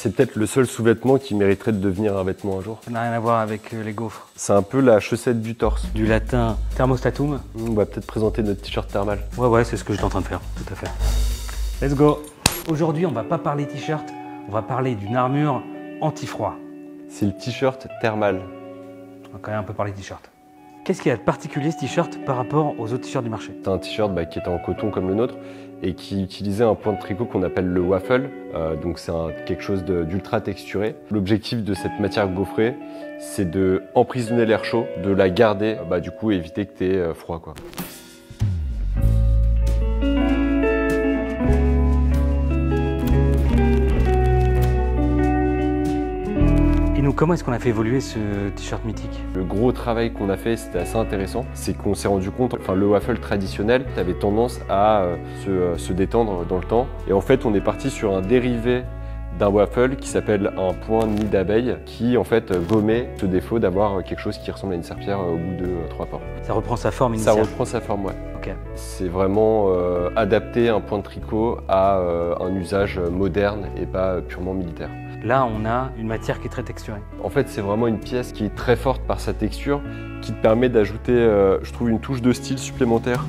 C'est peut-être le seul sous-vêtement qui mériterait de devenir un vêtement un jour. Ça n'a rien à voir avec les gaufres. C'est un peu la chaussette du torse. Du latin thermostatum. On va peut-être présenter notre t-shirt thermal. Ouais, c'est ce que j'étais en train de faire, tout à fait. Let's go. Aujourd'hui, on va pas parler t-shirt, on va parler d'une armure anti-froid. C'est le t-shirt thermal. On va quand même un peu parler t-shirt. Qu'est-ce qu'il y a de particulier ce t-shirt par rapport aux autres t-shirts du marché? C'est un t-shirt qui était en coton comme le nôtre et qui utilisait un point de tricot qu'on appelle le waffle. Donc c'est quelque chose d'ultra texturé. L'objectif de cette matière gaufrée, c'est de emprisonner l'air chaud, de la garder, du coup éviter que tu aies froid, quoi. Comment est-ce qu'on a fait évoluer ce t-shirt mythique? Le gros travail qu'on a fait, c'était assez intéressant, c'est qu'on s'est rendu compte, le waffle traditionnel avait tendance à se détendre dans le temps. Et en fait, on est parti sur un dérivé d'un waffle qui s'appelle un point nid d'abeille, qui en fait gommait ce défaut d'avoir quelque chose qui ressemble à une serpillière au bout de 3 pores. Ça reprend sa forme initiale? Ça reprend sa forme, ouais. Ok. C'est vraiment adapter un point de tricot à un usage moderne et pas purement militaire. Là, on a une matière qui est très texturée. En fait, c'est vraiment une pièce qui est très forte par sa texture, qui te permet d'ajouter, je trouve, une touche de style supplémentaire.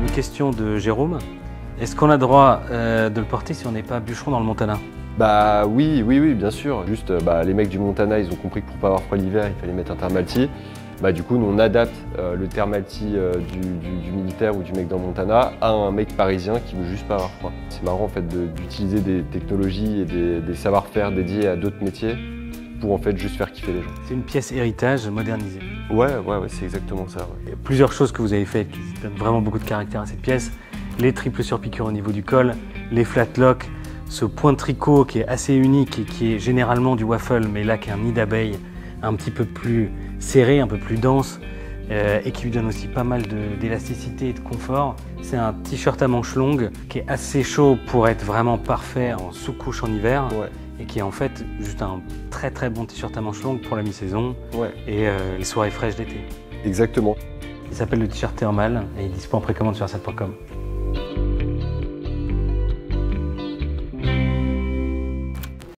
Une question de Jérôme. Est-ce qu'on a droit de le porter si on n'est pas bûcheron dans le Montana? Oui, bien sûr. Juste, les mecs du Montana, ils ont compris que pour pas avoir froid l'hiver, il fallait mettre un thermalti. Du coup, nous, on adapte le thermalti du militaire ou du mec dans le Montana à un mec parisien qui veut juste pas avoir froid. C'est marrant en fait d'utiliser des technologies et des savoir-faire dédiés à d'autres métiers pour en fait juste faire kiffer les gens. C'est une pièce héritage modernisée. Ouais, c'est exactement ça. Ouais. Il y a plusieurs choses que vous avez faites qui donnent vraiment beaucoup de caractère à cette pièce. Les triples surpiqûres au niveau du col, les flat locks, ce point de tricot qui est assez unique et qui est généralement du waffle, mais là qui est un nid d'abeille un petit peu plus serré, un peu plus dense et qui lui donne aussi pas mal d'élasticité et de confort. C'est un t-shirt à manches longues qui est assez chaud pour être vraiment parfait en sous-couche en hiver et qui est en fait juste un très bon t-shirt à manches longues pour la mi-saison et les soirées fraîches d'été. Exactement. Il s'appelle le t-shirt thermal et il est dispo en précommande sur asad.com.